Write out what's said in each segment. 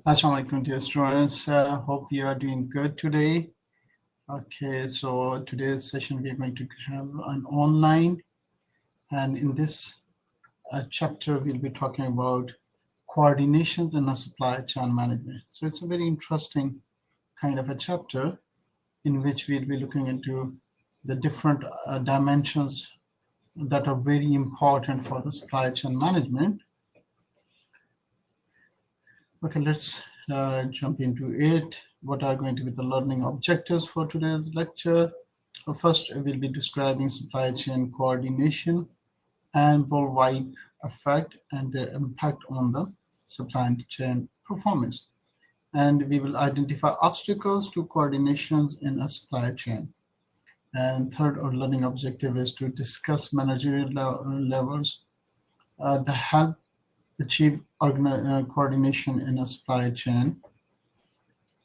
Assalamu alaikum, dear students. Hope you are doing good today. Okay, so today's session we're going to have an online, and in this chapter we'll be talking about coordinations in a supply chain management. So it's a very interesting kind of a chapter in which we'll be looking into the different dimensions that are very important for the supply chain management. Okay, let's jump into it. What are going to be the learning objectives for today's lecture? First, we'll be describing supply chain coordination and BullWhip effect and their impact on the supply chain performance. And we will identify obstacles to coordinations in a supply chain. And third, our learning objective is to discuss managerial levels that help achieve coordination in a supply chain.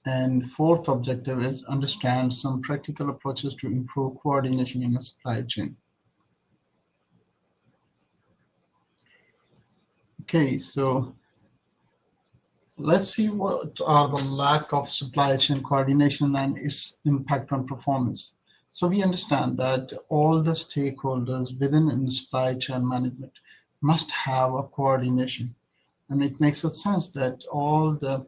And fourth objective is understand some practical approaches to improve coordination in a supply chain. Okay, so let's see what are the lack of supply chain coordination and its impact on performance. So we understand that all the stakeholders within supply chain management must have a coordination, and it makes a sense that all the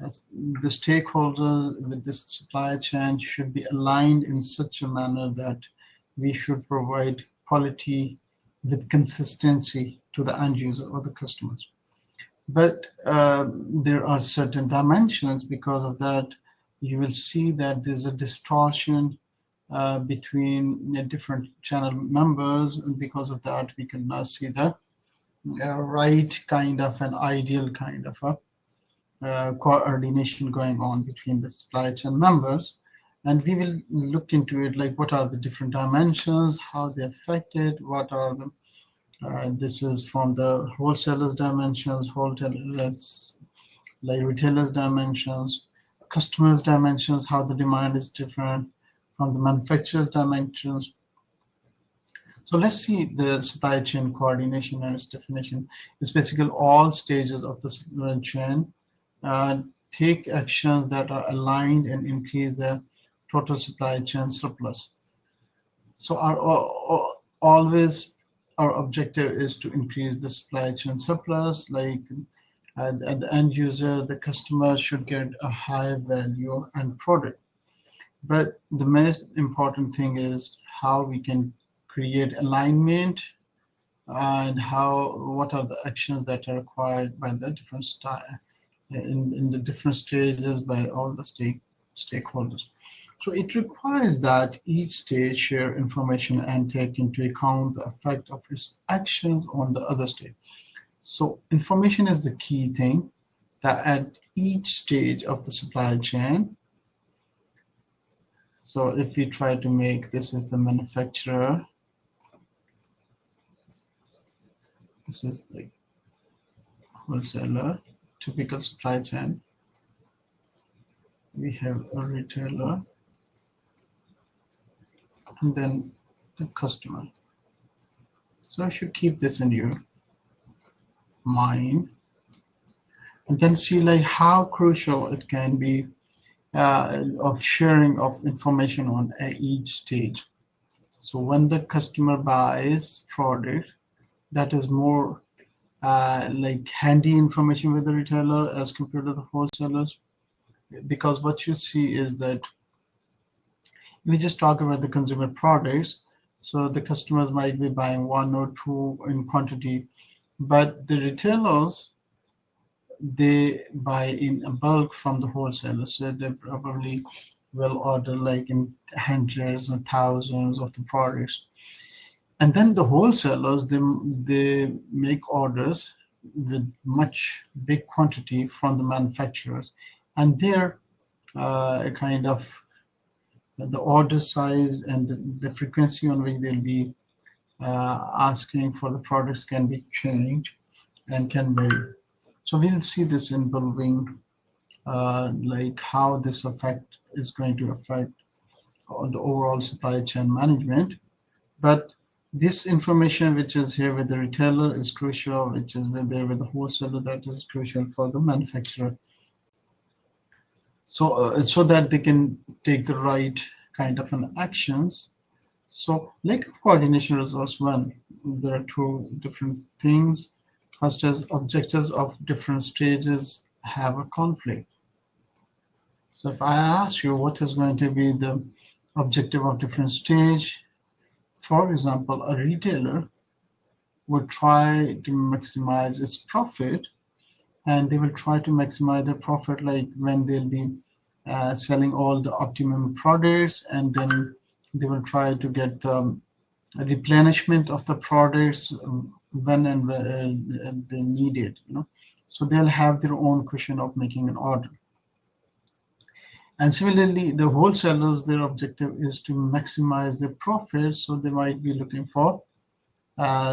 stakeholders with this supply chain should be aligned in such a manner that we should provide quality with consistency to the end user or the customers. But there are certain dimensions. Because of that, you will see that there's a distortion between the different channel members, and because of that we can now see the right kind of an ideal kind of a coordination going on between the supply chain members. And we will look into it, like what are the different dimensions, how they affect it, what are the this is from the wholesalers dimensions, wholesalers like retailers dimensions, customers dimensions, how the demand is different from the manufacturers dimensions. So let's see the supply chain coordination and its definition. It's basically all stages of the supply chain take actions that are aligned and increase the total supply chain surplus. So always our objective is to increase the supply chain surplus, like at the end user, the customer should get a high value end product. But the most important thing is how we can create alignment and what are the actions that are required by the different in the different stages by all the stakeholders. So it requires that each stage share information and take into account the effect of its actions on the other stage. So information is the key thing, that at each stage of the supply chain. So if we try to make this is the manufacturer, this is like wholesaler, typical supply chain. We have a retailer, and then the customer. So I should keep this in your mind, and then see like how crucial it can be of sharing of information on each stage. So when the customer buys product, that is more like handy information with the retailer as compared to the wholesalers, because what you see is that we just talk about the consumer products, so the customers might be buying one or two in quantity, but the retailers, they buy in a bulk from the wholesalers, so they probably will order like in hundreds or thousands of the products. And then the wholesalers, they make orders with much big quantity from the manufacturers, and their kind of the order size and the frequency on which they'll be asking for the products can be changed and can vary. So we'll see this in building, like how this effect is going to affect on the overall supply chain management. But this information which is here with the retailer is crucial, which is there with the wholesaler, that is crucial for the manufacturer so that they can take the right kind of an actions. So lack of coordination results when there are two different things. First is objectives of different stages have a conflict. So if I ask you what is going to be the objective of different stage, for example, a retailer would try to maximize its profit, and they will try to maximize their profit like when they'll be selling all the optimum products, and then they will try to get the replenishment of the products when and where they need it, so they'll have their own cushion of making an order. And similarly, the wholesalers, their objective is to maximize their profits, so they might be looking for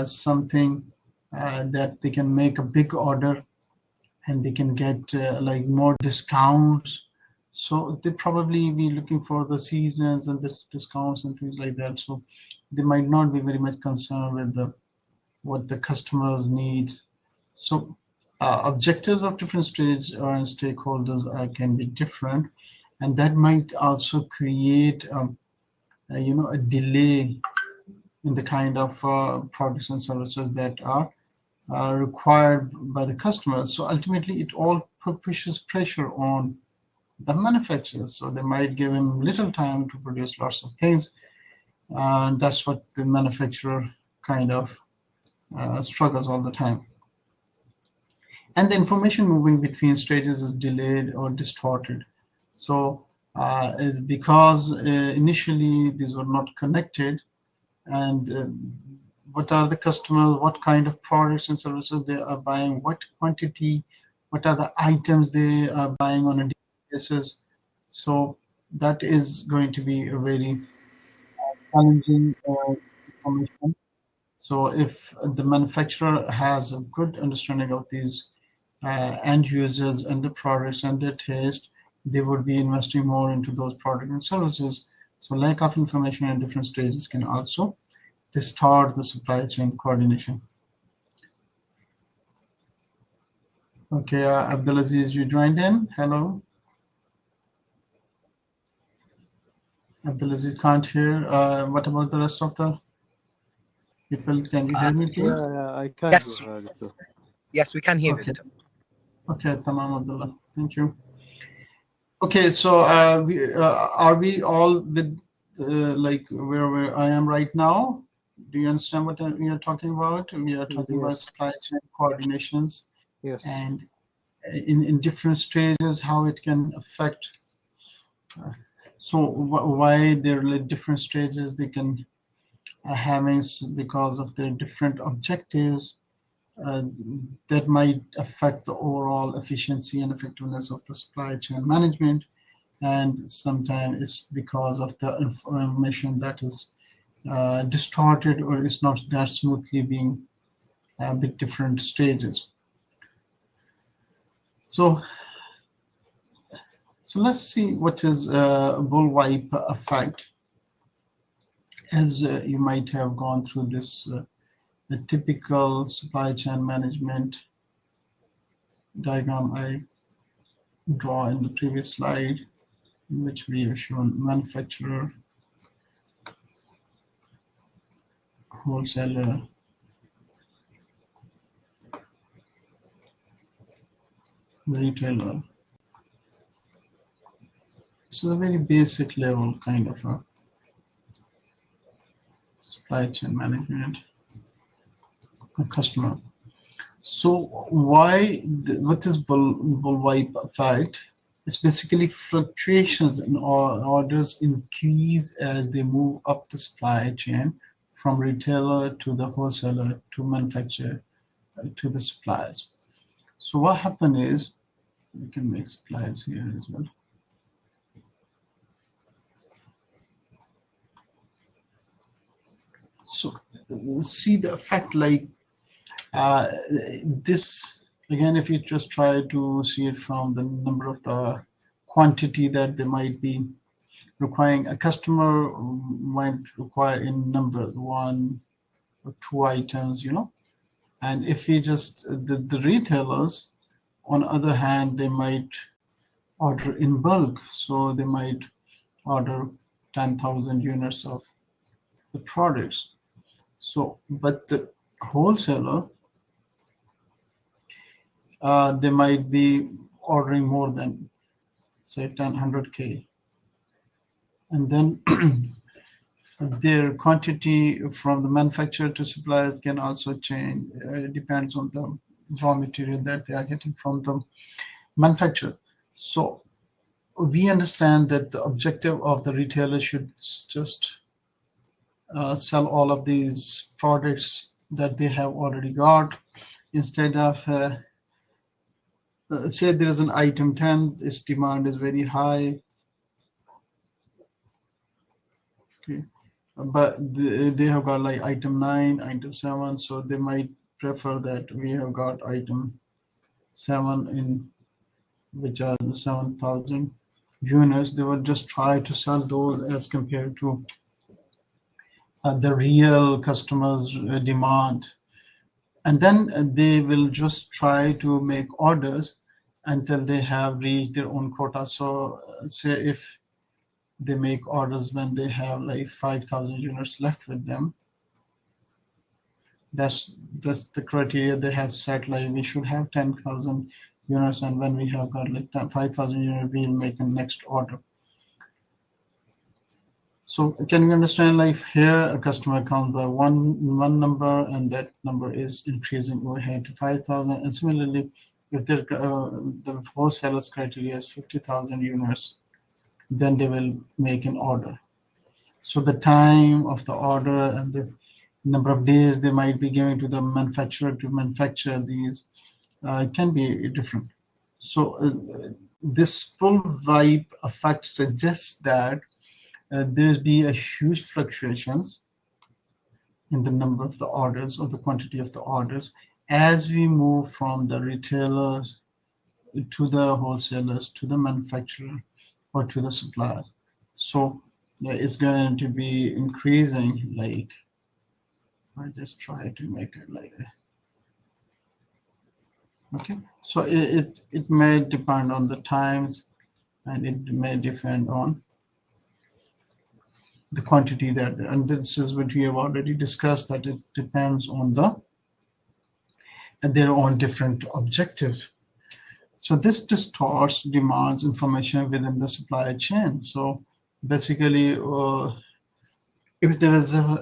something that they can make a big order and they can get like more discounts. So they probably be looking for the seasons and the discounts and things like that. So they might not be very much concerned with what the customers need. So objectives of different stage and stakeholders can be different, and that might also create a delay in the kind of products and services that are required by the customers. So ultimately, it all pushes pressure on the manufacturers. So they might give him little time to produce lots of things, and that's what the manufacturer kind of struggles all the time. And the information moving between stages is delayed or distorted. So because initially these were not connected, and what are the customers, what kind of products and services they are buying, what quantity, what are the items they are buying on a daily basis. So that is going to be a very challenging information. So if the manufacturer has a good understanding of these end users and the products and their taste, they would be investing more into those products and services. So lack of information at different stages can also distort the supply chain coordination. Okay, Abdulaziz, you joined in. Hello. Abdulaziz can't hear. What about the rest of the people? Can you hear me, please? Yeah, I can Yes, hear Doctor. yes, we can hear Okay. it. Okay, Tamam Abdullah. Thank you. Okay, so are we all with like where I am right now? Do you understand what we are talking about? We are talking about Yes. supply chain coordinations, Yes. and in different stages how it can affect. So why there are different stages they can having because of their different objectives that might affect the overall efficiency and effectiveness of the supply chain management. And sometimes it's because of the information that is distorted or is not that smoothly being with different stages. So let's see what is BullWhip effect. As you might have gone through this, the typical supply chain management diagram I draw in the previous slide, in which we have shown manufacturer, wholesaler, retailer. So a very basic level kind of a supply chain management, a customer. So what is BullWhip effect? It's basically fluctuations in orders increase as they move up the supply chain from retailer to the wholesaler to manufacturer to the suppliers. So what happened is, we can make suppliers here as well. So see the effect like this again, if you just try to see it from the number of the quantity that they might be requiring, a customer might require in number 1 or 2 items, and if we just the retailers on the other hand, they might order in bulk, so they might order 10,000 units of the products. So, but the wholesaler, they might be ordering more than, say, 100K, and then their quantity from the manufacturer to suppliers can also change. It depends on the raw material that they are getting from the manufacturer. So we understand that the objective of the retailer should just sell all of these products that they have already got, instead of say there is an item 10, its demand is very high, okay, but they have got like item 9, item 7, so they might prefer that we have got item 7 in which are 7,000 units. They will just try to sell those as compared to the real customers' demand, and then they will just try to make orders until they have reached their own quota. So say if they make orders when they have like 5,000 units left with them, that's the criteria they have set, like we should have 10,000 units, and when we have got like 5,000 units, we'll make a next order. So can you understand, like here a customer comes by one number, and that number is increasing over here to 5,000, and similarly if the wholesalers criteria is 50,000 units, then they will make an order. So the time of the order and the number of days they might be giving to the manufacturer to manufacture these can be different. So this BullWhip effect suggests that there's be a huge fluctuations in the number of the orders or the quantity of the orders as we move from the retailers to the wholesalers to the manufacturer or to the suppliers. So it's going to be increasing. Like I just try to make it like that. Okay, so it may depend on the times, and it may depend on the quantity that, and this is what we have already discussed, that it depends on their own different objectives. So this distorts demands information within the supply chain. So basically, if there is a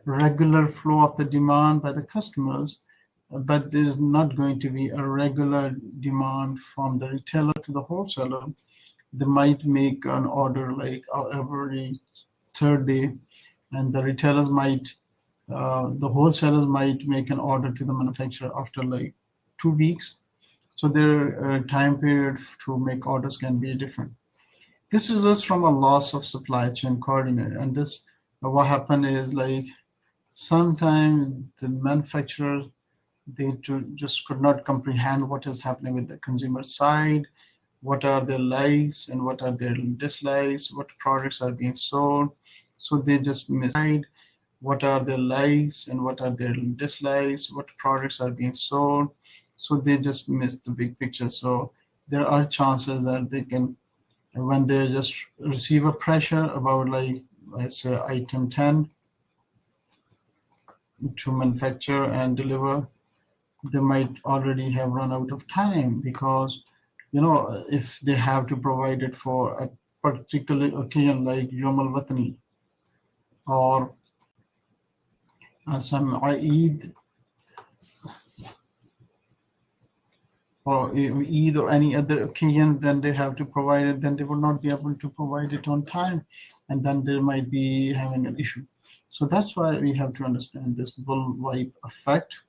regular flow of the demand by the customers, but there's not going to be a regular demand from the retailer to the wholesaler, they might make an order like every third day, and the retailers might, the wholesalers might make an order to the manufacturer after like 2 weeks. So their time period to make orders can be different. This results from a loss of supply chain coordinator, and this what happened is like sometimes the manufacturer, they just could not comprehend what is happening with the consumer side, what are their likes and what are their dislikes, what products are being sold. So they just decide what are their likes and what are their dislikes, what products are being sold. So they just miss the big picture. So there are chances that they can, when they just receive a pressure about like, let's say item 10 to manufacture and deliver, they might already have run out of time, because if they have to provide it for a particular occasion like Yom al-Watani or some Eid or Eid or any other occasion, then they have to provide it, then they will not be able to provide it on time, and then they might be having an issue. So that's why we have to understand this BullWhip effect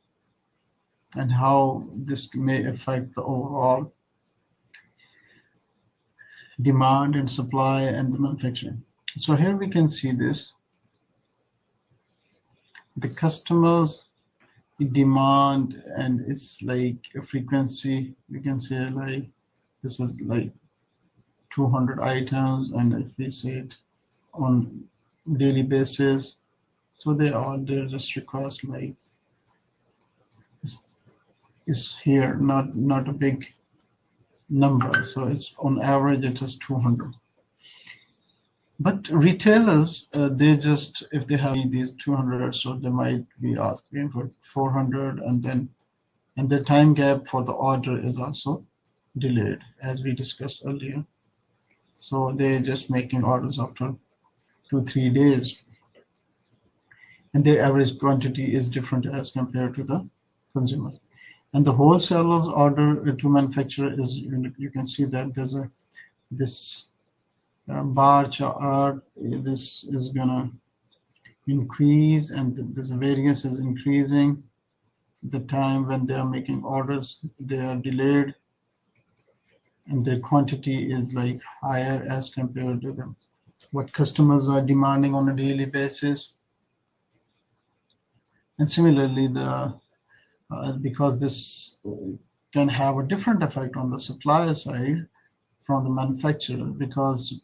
and how this may affect the overall demand and supply and the manufacturing. So here we can see this. The customers demand, and it's like a frequency. We can say like this is like 200 items, and if we say it on daily basis, so they just request like is here, not a big number. So it's on average it is 200. But retailers, they just, if they have these 200, so they might be asking for 400, and the time gap for the order is also delayed, as we discussed earlier. So they're just making orders after 2-3 days, and their average quantity is different as compared to the consumers. And the wholesalers order to manufacturer is, you can see that there's this bar chart. This is gonna increase, and this variance is increasing. The time when they are making orders, they are delayed, and their quantity is like higher as compared to them what customers are demanding on a daily basis. And similarly, because this can have a different effect on the supplier side from the manufacturer, because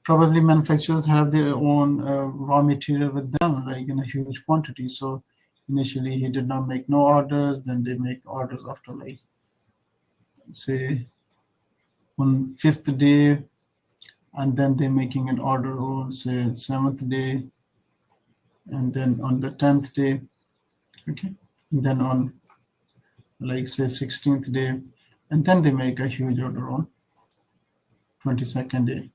probably manufacturers have their own raw material with them, like in a huge quantity. So initially he did not make no orders, then they make orders after, like, say, on 5th day, and then they're making an order on, say, 7th day, and then on the 10th day, okay, and then on, like, say, 16th day, and then they make a huge order on 22nd day.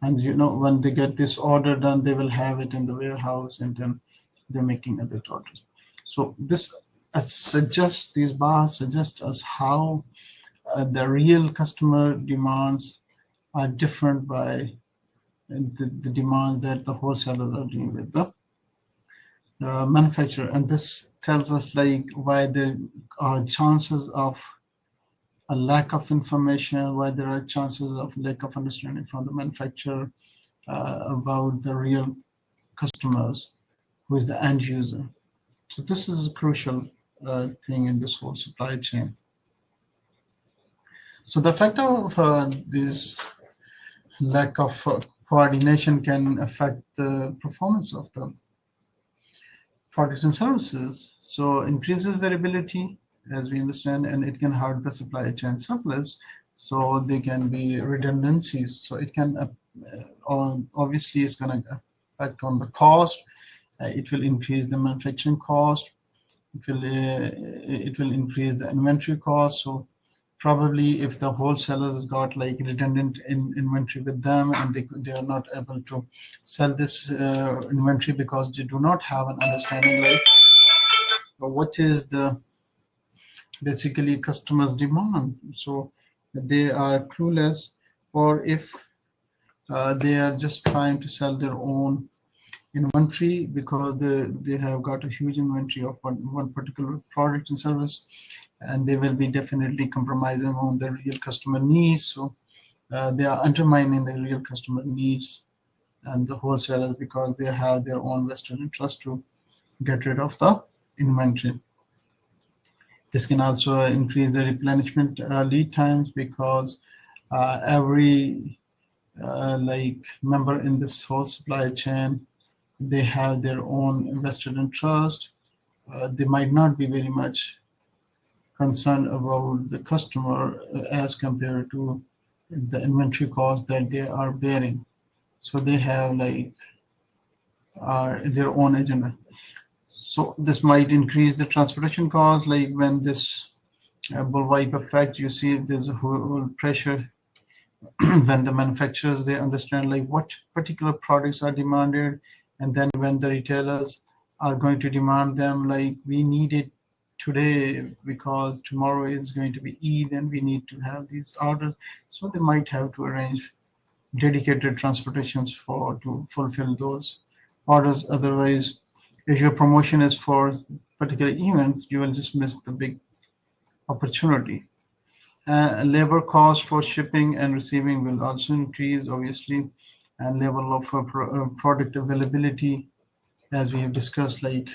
And when they get this order done, they will have it in the warehouse, and then they're making other orders. So this suggests, these bars suggest us how the real customer demands are different by the demands that the wholesalers are doing with the manufacturer. And this tells us, like, why there are chances of a lack of information, why there are chances of lack of understanding from the manufacturer about the real customers, who is the end user. So this is a crucial thing in this whole supply chain. So the effect of this lack of coordination can affect the performance of the products and services. So increases variability, as we understand, and it can hurt the supply chain surplus. So there can be redundancies. So it can obviously it's going to affect on the cost. It will increase the manufacturing cost. It will increase the inventory cost. So probably if the wholesalers has got like redundant inventory with them, and they are not able to sell this inventory because they do not have an understanding, like, what is the basically customers demand. So they are clueless, or if they are just trying to sell their own inventory because they have got a huge inventory of one particular product and service, and they will be definitely compromising on the real customer needs. So they are undermining the real customer needs and the wholesalers, because they have their own vested interest to get rid of the inventory. This can also increase the replenishment lead times, because every like member in this whole supply chain, they have their own invested interest. They might not be very much concerned about the customer as compared to the inventory cost that they are bearing. So they have like their own agenda. So this might increase the transportation cost, like when this BullWhip effect, you see there's a whole pressure when the manufacturers, they understand like what particular products are demanded, and then when the retailers are going to demand them, like, we need it today because tomorrow is going to be Eid and we need to have these orders. So they might have to arrange dedicated transportations to fulfill those orders. Otherwise, if your promotion is for particular event, you will just miss the big opportunity. Labor cost for shipping and receiving will also increase, obviously, and level of product availability, as we have discussed, like,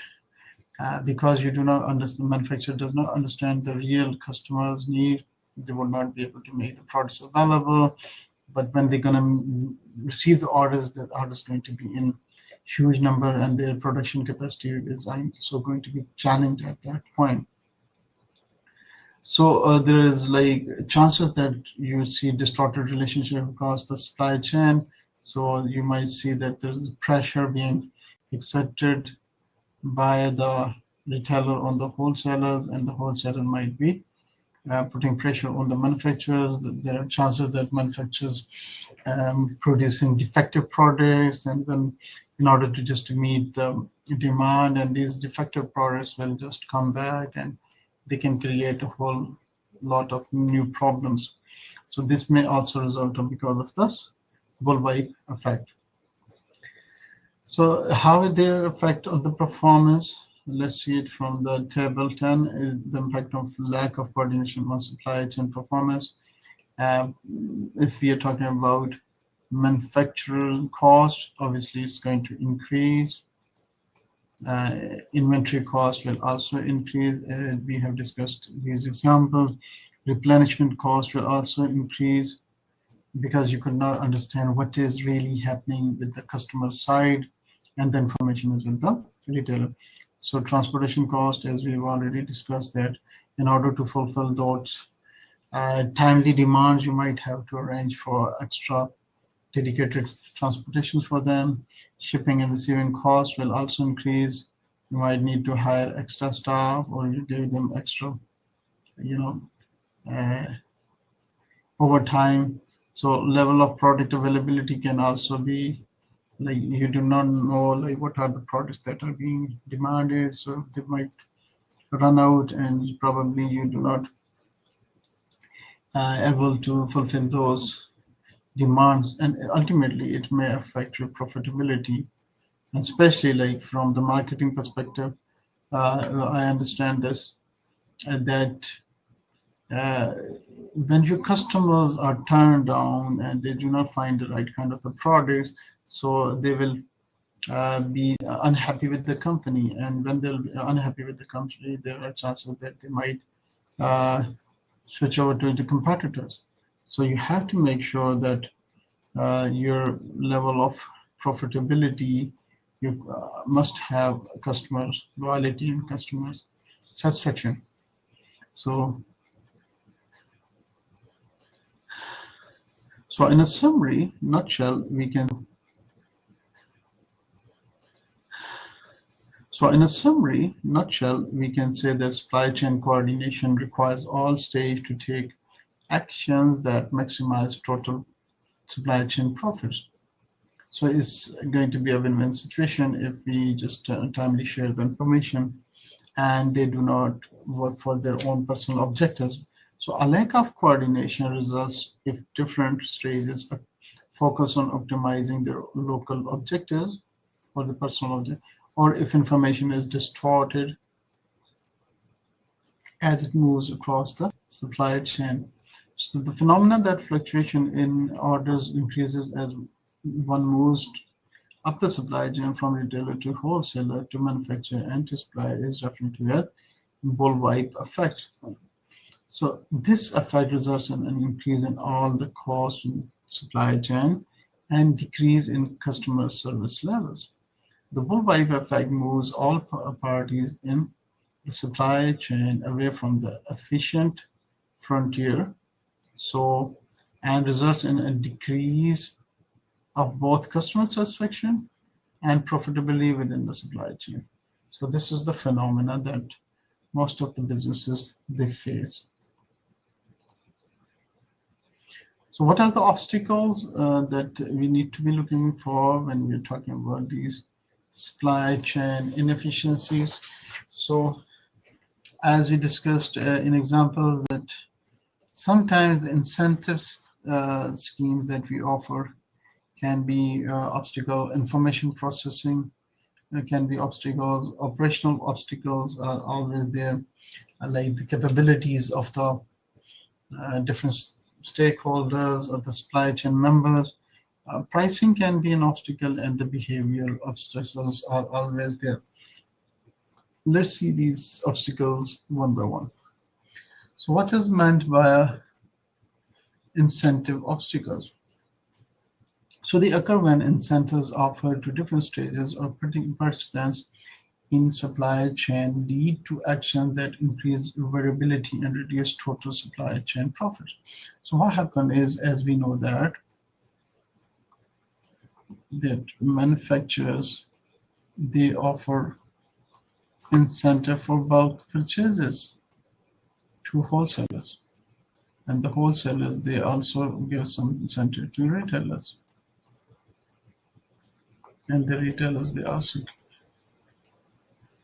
because you do not understand, manufacturer does not understand the real customer's need, they will not be able to make the products available. But when they're going to receive the orders going to be in huge number, and their production capacity is also going to be challenged at that point. So there is like chances that you see distorted relationship across the supply chain. So you might see that there's pressure being exerted by the retailer on the wholesalers, and the wholesaler might be putting pressure on the manufacturers. There are chances that manufacturers producing defective products, and then in order to just meet the demand, and these defective products will just come back and they can create a whole lot of new problems. So this may also result of because of this bullwhip effect. So how will they affect on the performance? Let's see it from the table 10, the impact of lack of coordination on supply chain performance. If we are talking about manufacturing cost, obviously it's going to increase. Inventory cost will also increase. We have discussed these examples. Replenishment cost will also increase because you could not understand what is really happening with the customer side, and the information is with the retailer. So transportation cost, as we've already discussed, that in order to fulfill those timely demands, you might have to arrange for extra dedicated transportations for them. Shipping and receiving costs will also increase. You might need to hire extra staff, or you give them extra, you know, overtime. So level of product availability can also be like you do not know like what are the products that are being demanded, so they might run out, and probably you do not able to fulfill those demands, and ultimately it may affect your profitability, especially like from the marketing perspective. I understand this, that when your customers are turned down and they do not find the right kind of the products, so they will be unhappy with the company, and when they'll be unhappy with the company, there are chances that they might uh, switch over to the competitors. So you have to make sure that your level of profitability, you must have customers loyalty and customers satisfaction. So in a summary nutshell, we can say that supply chain coordination requires all stages to take actions that maximize total supply chain profits. So it's going to be a win-win situation if we just timely share the information and they do not work for their own personal objectives. So a lack of coordination results if different stages focus on optimizing their local objectives or the personal object, or if information is distorted as it moves across the supply chain. So the phenomenon that fluctuation in orders increases as one moves up the supply chain from retailer to wholesaler to manufacturer and to supplier is referred to as bullwhip effect. So this effect results in an increase in all the costs in supply chain and decrease in customer service levels. The bullwhip effect moves all parties in the supply chain away from the efficient frontier, so and results in a decrease of both customer satisfaction and profitability within the supply chain. So this is the phenomena that most of the businesses they face. So what are the obstacles that we need to be looking for when we're talking about these supply chain inefficiencies? So as we discussed in examples, that sometimes the incentives schemes that we offer can be obstacle. Information processing can be obstacles. Operational obstacles are always there, like the capabilities of the different stakeholders or the supply chain members. Pricing can be an obstacle, and the behavioral obstacles are always there. Let's see these obstacles one by one. So what is meant by incentive obstacles? So they occur when incentives offered to different stages or participants in supply chain lead to actions that increase variability and reduce total supply chain profit. So what happened is, as we know that manufacturers, they offer incentive for bulk purchases to wholesalers, and the wholesalers, they also give some incentive to retailers, and the retailers, they also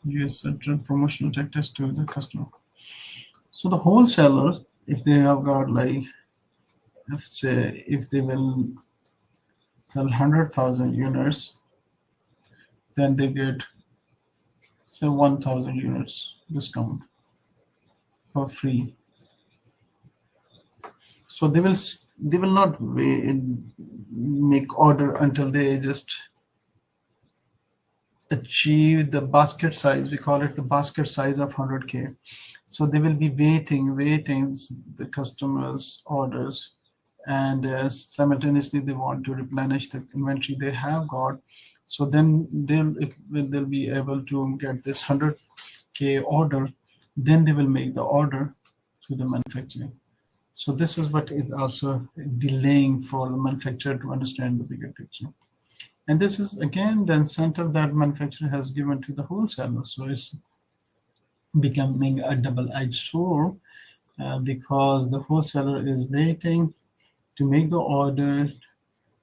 use certain promotional tactics to the customer. So the wholesalers, if they have got like, let's say, if they will sell 100,000 units, then they get, say, 1,000 units discount for free. So they will not make order until they just achieve the basket size. We call it the basket size of 100K. So they will be waiting the customers' orders, and simultaneously they want to replenish the inventory they have got. So then they'll be able to get this 100K order. Then they will make the order to the manufacturer. So this is what is also delaying for the manufacturer to understand the bigger picture. And this is again the incentive that manufacturer has given to the wholesaler. So it's becoming a double-edged sword because the wholesaler is waiting to make the order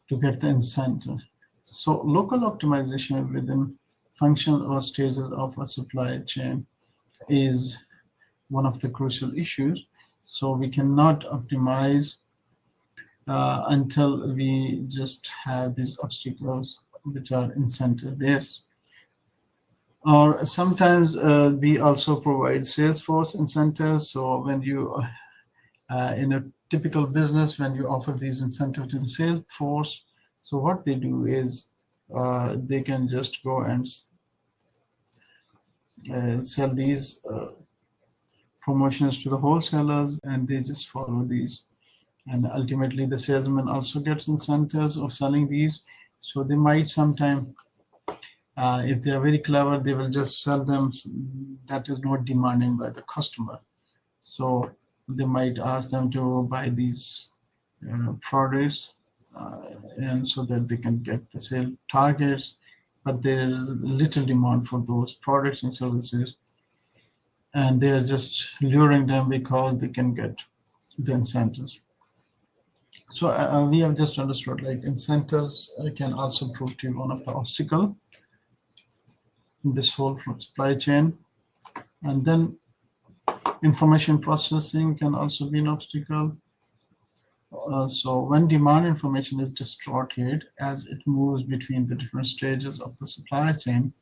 to get the incentive. So local optimization within functions or stages of a supply chain is one of the crucial issues. So we cannot optimize until we just have these obstacles which are incentive based. Or sometimes we also provide Salesforce incentives. So when you in a typical business, when you offer these incentives to the sales force, so what they do is they can just go and sell these promotions to the wholesalers, and they just follow these. And ultimately, the salesman also gets incentives of selling these. So they might sometime, if they are very clever, they will just sell them that is not demanding by the customer. So they might ask them to buy these products, and so that they can get the sale targets, but there is little demand for those products and services, and they are just luring them because they can get the incentives. So we have just understood like incentives can also prove to be one of the obstacles in this whole supply chain. And then information processing can also be an obstacle. So when demand information is distorted as it moves between the different stages of the supply chain,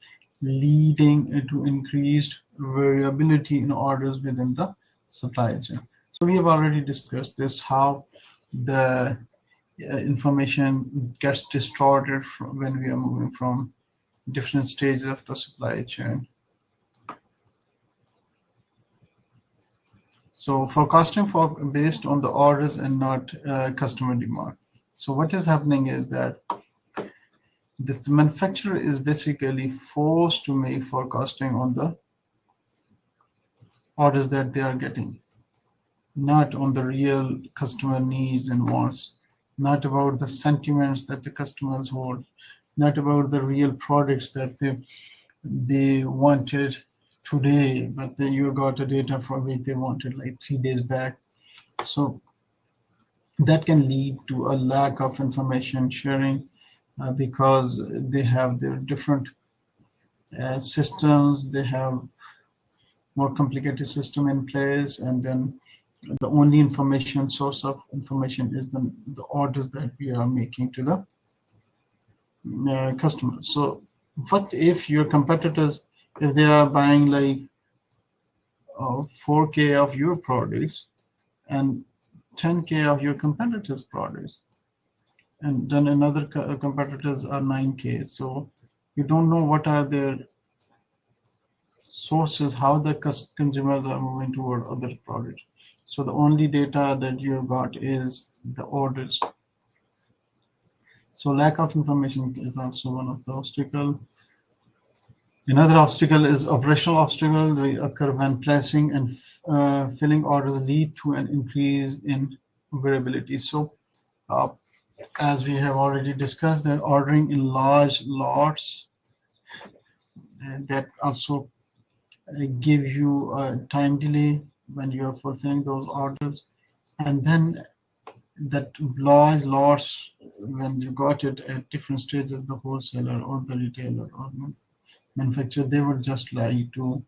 leading to increased variability in orders within the supply chain. So we have already discussed this, how the information gets distorted when we are moving from different stages of the supply chain. So forecasting based on the orders and not customer demand. So what is happening is that the manufacturer is basically forced to make forecasting on the orders that they are getting, not on the real customer needs and wants, not about the sentiments that the customers hold, not about the real products that they wanted today, but then you got the data for which they wanted like 3 days back. So that can lead to a lack of information sharing because they have their different systems, they have more complicated system in place, and then the only information source of information is the orders that we are making to the customers. So what if your competitors, if they are buying like 4K of your products and 10K of your competitors' products, and then another competitors are 9K. So you don't know what are their sources, how the consumers are moving toward other products. So the only data that you got is the orders. So lack of information is also one of the obstacles. Another obstacle is operational obstacle. They occur when placing and filling orders lead to an increase in variability. So, uh, as we have already discussed, that ordering in large lots that also give you a time delay when you are fulfilling those orders, and then that large lots when you got it at different stages, the wholesaler or the retailer or manufacturer, they would just like to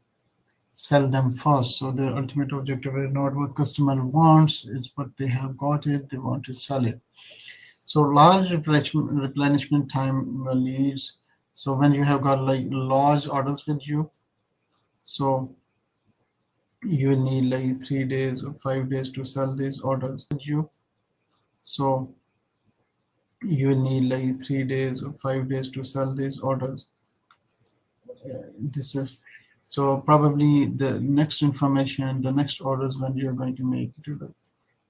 sell them first. So their ultimate objective is not what customer wants, it's what they have got it, they want to sell it. So large replenishment time leads. So when you have got like large orders with you, so you will need like 3 days or 5 days to sell these orders with you. So you will need like 3 days or 5 days to sell these orders. This is so probably the next information, the next orders when you're going to make to the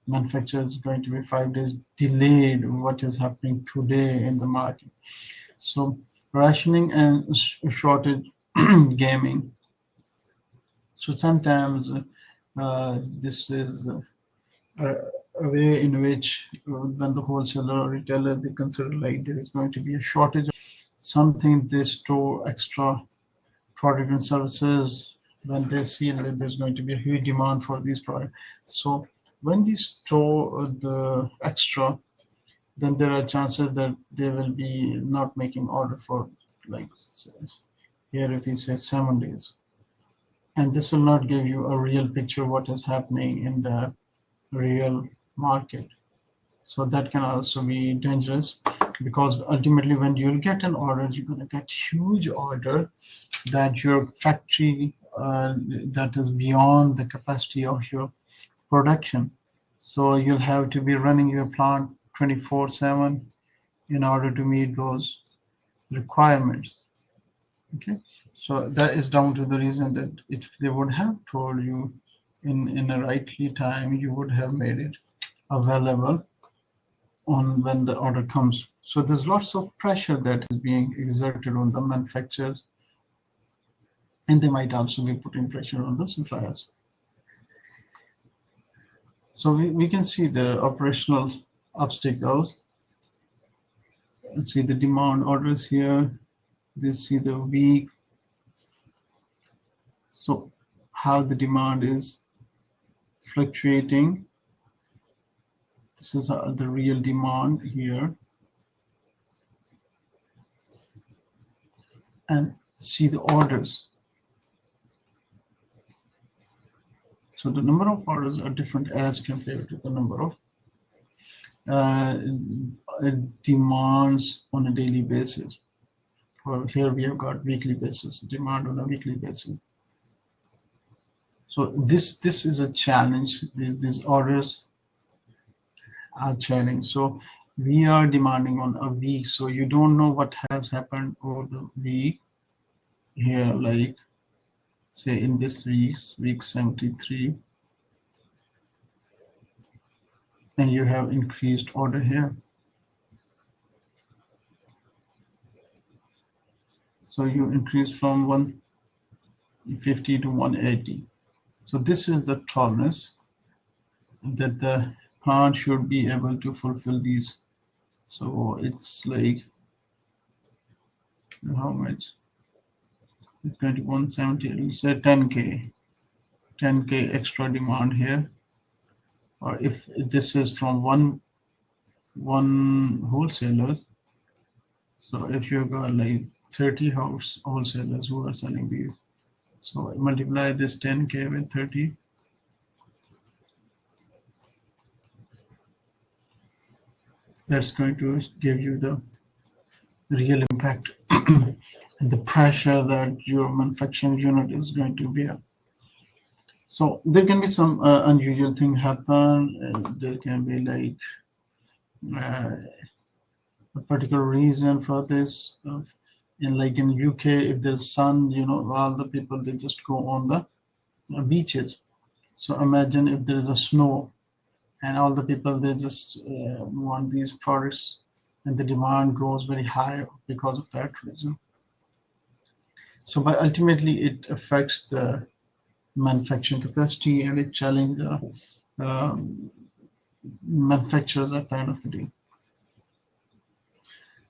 manufacturer is going to be 5 days delayed. What is happening today in the market? So rationing and shortage gaming. So sometimes this is a way in which when the wholesaler or retailer they consider like there is going to be a shortage of something, they store extra product and services when they see that there's going to be a huge demand for these products. So when they store the extra, then there are chances that they will be not making order for like here if we say 7 days. And this will not give you a real picture of what is happening in the real market. So that can also be dangerous because ultimately when you get an order, you're going to get huge order that your factory that is beyond the capacity of your production. So you'll have to be running your plant 24/7 in order to meet those requirements. Okay, so that is down to the reason that if they would have told you in a rightly time, you would have made it available on when the order comes. So there's lots of pressure that is being exerted on the manufacturers, and they might also be putting pressure on the suppliers. So we can see the operational obstacles. Let's see the demand orders here. This see the week. So how the demand is fluctuating. This is the real demand here. And see the orders. So the number of orders are different as compared to the number of demands on a daily basis. Well, here we have got weekly basis, demand on a weekly basis. So this is a challenge. These orders are challenge. So we are demanding on a week. So you don't know what has happened over the week here, like say in this week 73, and you have increased order here. So you increase from 150 to 180. So this is the tolerance that the plant should be able to fulfill these. So it's like how much? It's going to 170. You say 10k extra demand here. Or if this is from one wholesalers, so if you've got like 30 wholesalers who are selling these, so multiply this 10k with 30. That's going to give you the real impact and the pressure that your manufacturing unit is going to bear. So there can be some unusual thing happen. There can be like a particular reason for this. Like in UK, if there's sun, all the people they just go on the beaches. So imagine if there is a snow, and all the people they just want these products, and the demand grows very high because of that reason. So by ultimately it affects the manufacturing capacity and it challenges the manufacturers at the end of the day.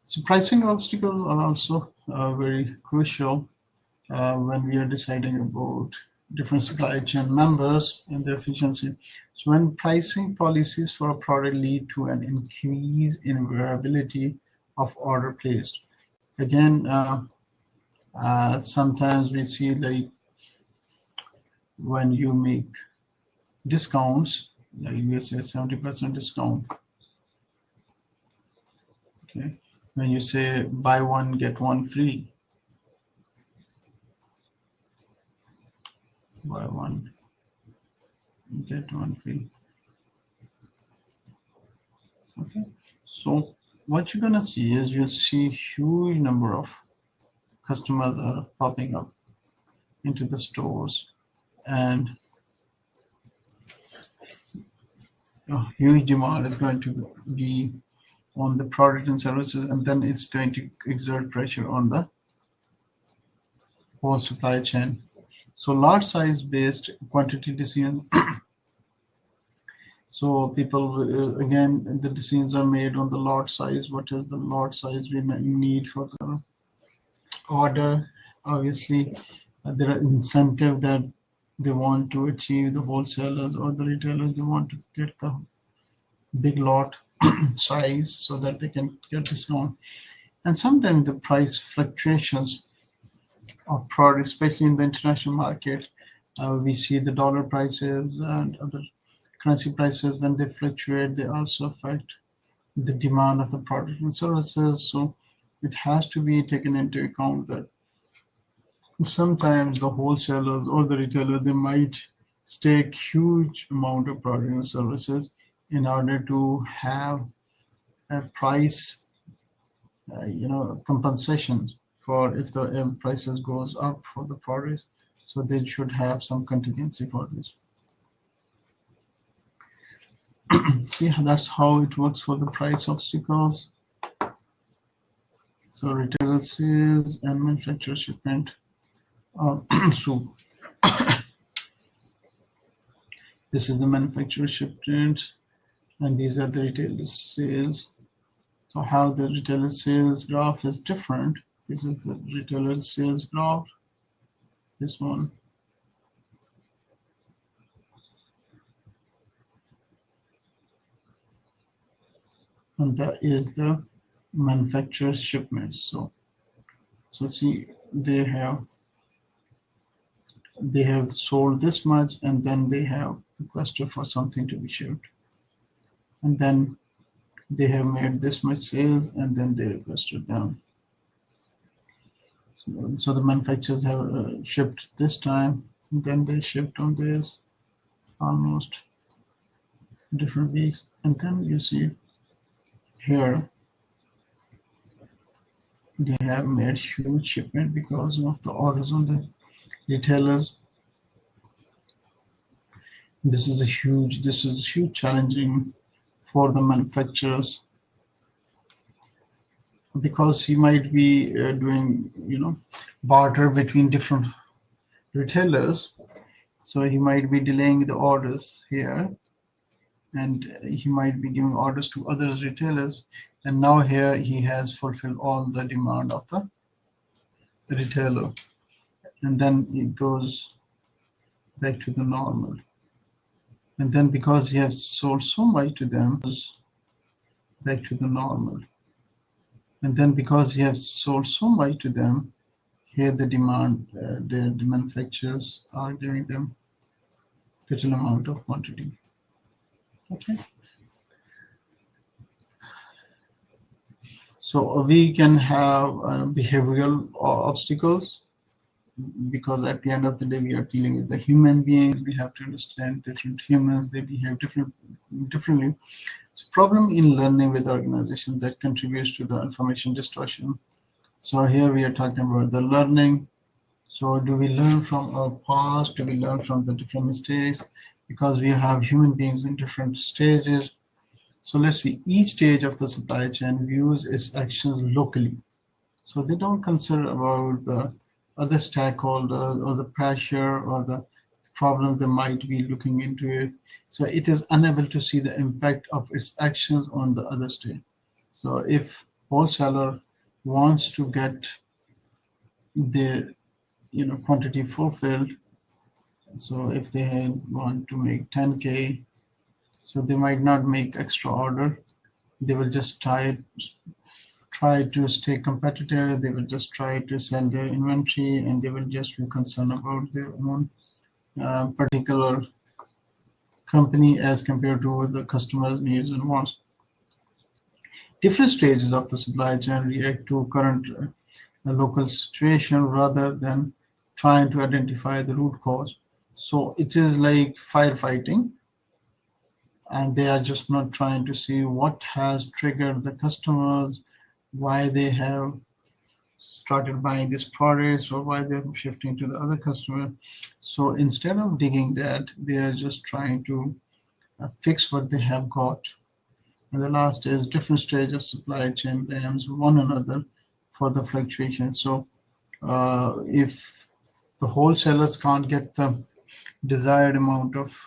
So pricing obstacles are also very crucial when we are deciding about different supply chain members and their efficiency. So when pricing policies for a product lead to an increase in variability of order placed. Again, sometimes we see like when you make discounts, like you say 70% discount. Okay, when you say buy one get one free, buy one get one free. Okay, so what you're gonna see is you'll see huge number of customers are popping up into the stores, and a huge demand is going to be on the product and services, and then it's going to exert pressure on the whole supply chain. So large size based quantity decisions. So people, again, the decisions are made on the lot size. What is the lot size we need for the order? Obviously, there are incentives that they want to achieve, the wholesalers or the retailers. They want to get the big lot size so that they can get discount. And sometimes the price fluctuations of products, especially in the international market, we see the dollar prices and other currency prices. When they fluctuate, they also affect the demand of the product and services. So it has to be taken into account that sometimes the wholesalers or the retailer, they might stake huge amount of product and services in order to have a price compensation for if the prices goes up for the product. So they should have some contingency for this. See, that's how it works for the price obstacles. So retail sales and manufacturer shipment. So this is the manufacturer shipment, and these are the retailer sales. So how the retailer sales graph is different. This is the retailer sales graph, this one. And that is the manufacturer shipments. So see, they have sold this much, and then they have requested for something to be shipped. And then they have made this much sales, and then they requested down. So the manufacturers have shipped this time, and then they shipped on this almost different weeks. And then you see here they have made huge shipment because of the orders on the retailers. This is huge challenging for the manufacturers, because he might be doing barter between different retailers. So he might be delaying the orders here, and he might be giving orders to other retailers, and now here he has fulfilled all the demand of the retailer, and then it goes back to the normal. And then because he has sold so much to them, back to the normal. And then because he has sold so much to them, here the demand, the manufacturers are giving them little amount of quantity. Okay. So we can have behavioral obstacles, because at the end of the day we are dealing with the human beings. We have to understand different humans, they behave differently. So problem in learning with organizations that contributes to the information distortion. So here we are talking about the learning. So do we learn from our past? Do we learn from the different mistakes? Because we have human beings in different stages. So let's see, each stage of the supply chain views its actions locally. So they don't consider about the other stakeholders or the pressure or the problem they might be looking into it. So it is unable to see the impact of its actions on the other state. So if wholesaler wants to get their quantity fulfilled, so if they want to make 10K, so they might not make extra order. They will just try to stay competitive. They will just try to sell their inventory, and they will just be concerned about their own particular company as compared to the customer's needs and wants. Different stages of the supply chain react to current local situation rather than trying to identify the root cause. So it is like firefighting, and they are just not trying to see what has triggered the customers, why they have started buying this products or why they're shifting to the other customer. So instead of digging that, they are just trying to fix what they have got. And the last is different stage of supply chain blames one another for the fluctuation. So if the wholesalers can't get the desired amount of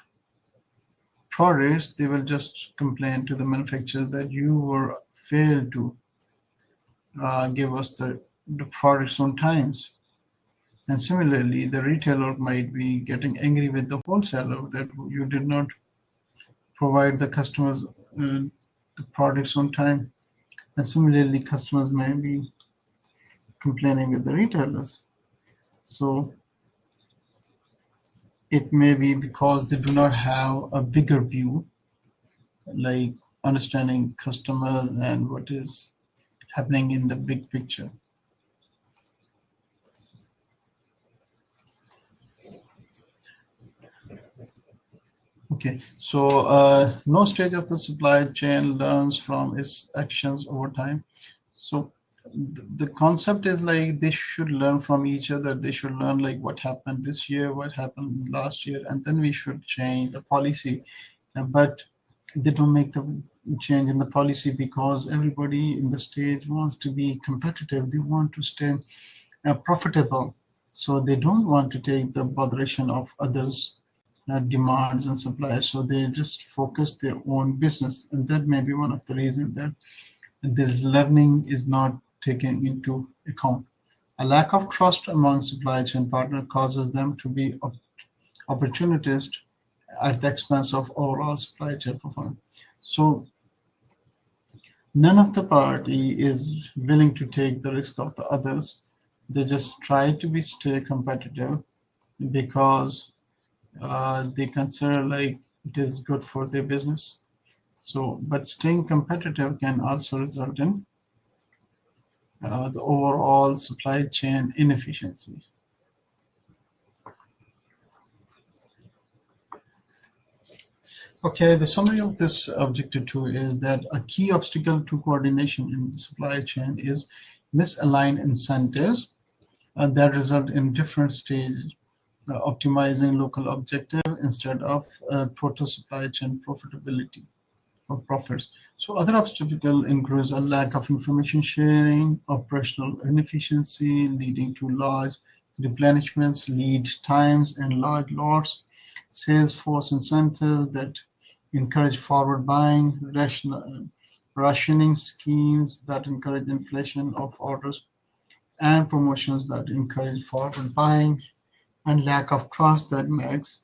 products, they will just complain to the manufacturers that you were failed to give us the products on times. And similarly, the retailer might be getting angry with the wholesaler that you did not provide the customers the products on time. And similarly, customers may be complaining with the retailers. So it may be because they do not have a bigger view, like understanding customers and what is happening in the big picture. Okay, so no stage of the supply chain learns from its actions over time. So the concept is like they should learn from each other. They should learn like what happened this year, what happened last year, and then we should change the policy. But they don't make the change in the policy because everybody in the stage wants to be competitive. They want to stay profitable. So they don't want to take the botheration of others' demands and supplies. So they just focus their own business. And that may be one of the reasons that this learning is not taken into account. A lack of trust among supply chain partners causes them to be opportunists at the expense of overall supply chain performance. So none of the party is willing to take the risk of the others. They just try to stay competitive because they consider like it is good for their business. So, but staying competitive can also result in the overall supply chain inefficiency. Okay, the summary of this objective 2 is that a key obstacle to coordination in the supply chain is misaligned incentives that result in different stages optimizing local objective instead of total supply chain profitability or profits. So other obstacle includes a lack of information sharing, operational inefficiency leading to large replenishments, lead times, and large lots, sales force incentive that encourage forward buying, rationing schemes that encourage inflation of orders, and promotions that encourage forward buying, and lack of trust that makes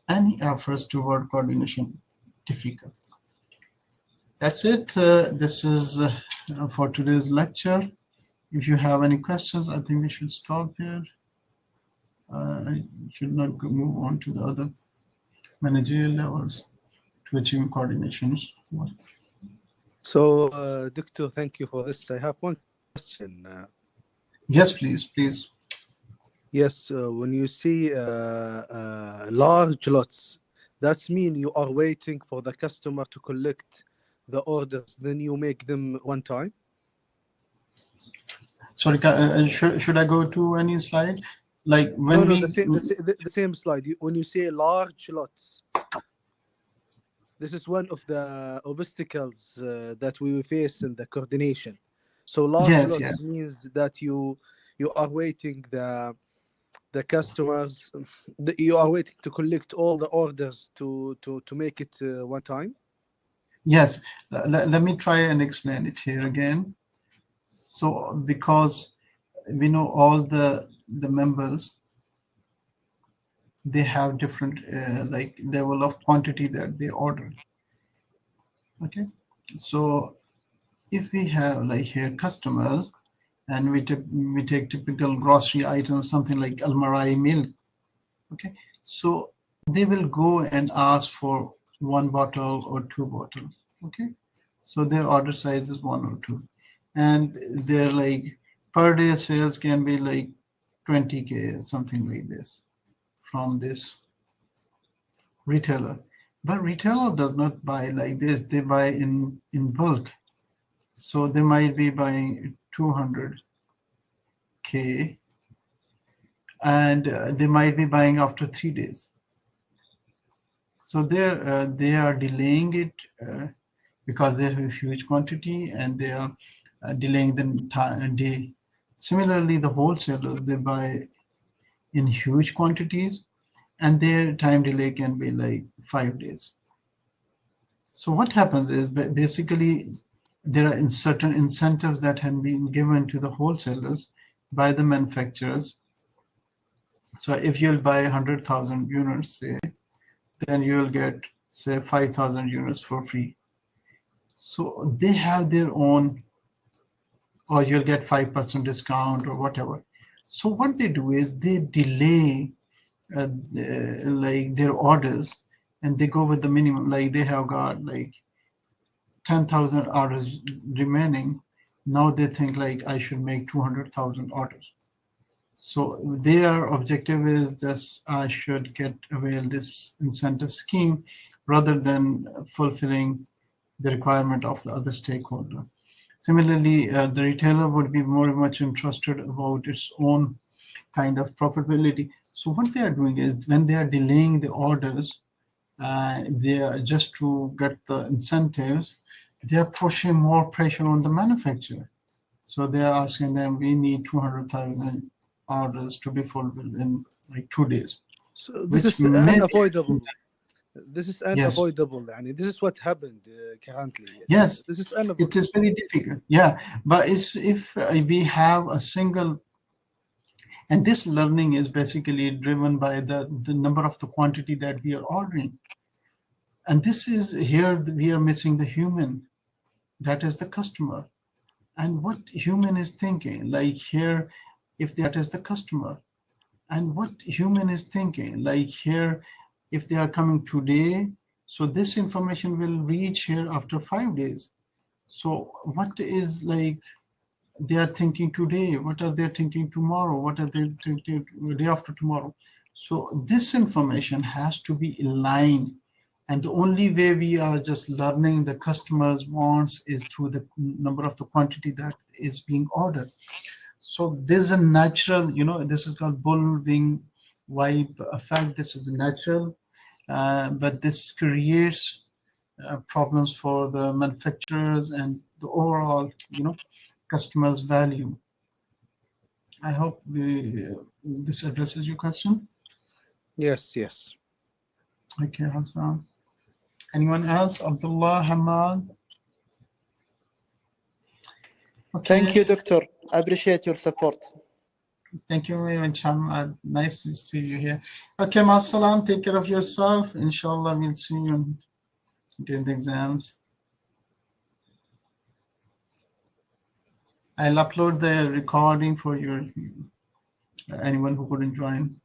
any efforts toward coordination difficult. That's it. This is for today's lecture. If you have any questions, I think we should stop here. I should not move on to the other managerial levels to achieve coordinations. So, Doctor, thank you for this. I have one question. Yes, please. Yes, when you see large lots, that means you are waiting for the customer to collect the orders, then you make them one time? Sorry, should I go to any slide? Like when the same slide. When you say large lots, this is one of the obstacles that we face in the coordination. So large lots means that you you are waiting the customers, you are waiting to collect all the orders to make it one time? Yes, let me try and explain it here again. So because we know all the members, they have different like level of quantity that they order. Okay, so if we have like here customers, and we take typical grocery items, something like Almarai milk. Okay, so they will go and ask for 1 bottle or 2 bottles. Okay, so their order size is 1 or 2, and their like per day sales can be like 20K, something like this, from this retailer. But retailer does not buy like this, they buy in bulk. So they might be buying 200K, and they might be buying after 3 days. So they are delaying it because they have a huge quantity, and they are delaying the day. Similarly, the wholesalers, they buy in huge quantities, and their time delay can be like 5 days. So what happens is basically there are certain incentives that have been given to the wholesalers by the manufacturers. So if you'll buy 100,000 units, say, then you'll get, say, 5,000 units for free. So they have their own, or you'll get 5% discount or whatever. So what they do is they delay like their orders, and they go with the minimum. Like they have got like 10,000 orders remaining. Now they think like I should make 200,000 orders. So their objective is just I should get avail this incentive scheme rather than fulfilling the requirement of the other stakeholder. Similarly, the retailer would be more much interested about its own kind of profitability. So what they are doing is when they are delaying the orders, they are just to get the incentives, they are pushing more pressure on the manufacturer. So they are asking them, we need 200,000 orders to be fulfilled in like 2 days, So this which is may unavoidable. This is yes, unavoidable. I mean, this is what happened currently. yes, This is it unavoidable. is very difficult. Yeah, but it's, if we have a single, and this learning is basically driven by the number of the quantity that we are ordering. And this is here we are missing the human, that is the customer. And what human is thinking, like here, if that is the customer, and what human is thinking, like here, if they are coming today, so this information will reach here after 5 days. So what is like they are thinking today, what are they thinking tomorrow, what are they thinking day after tomorrow? So this information has to be aligned, and the only way we are just learning the customers wants is through the number of the quantity that is being ordered. So there's a natural, this is called bullwhip effect. This is natural, but this creates problems for the manufacturers and the overall, customers' value. I hope this addresses your question. Yes, yes. Okay, Hassan. Anyone else? Abdullah, Hamad? Okay. Thank you, Doctor. I appreciate your support. Thank you very much, Hamad. Nice to see you here. Okay, Masalam, take care of yourself. Inshallah, we'll see you during the exams. I'll upload the recording for your anyone who couldn't join.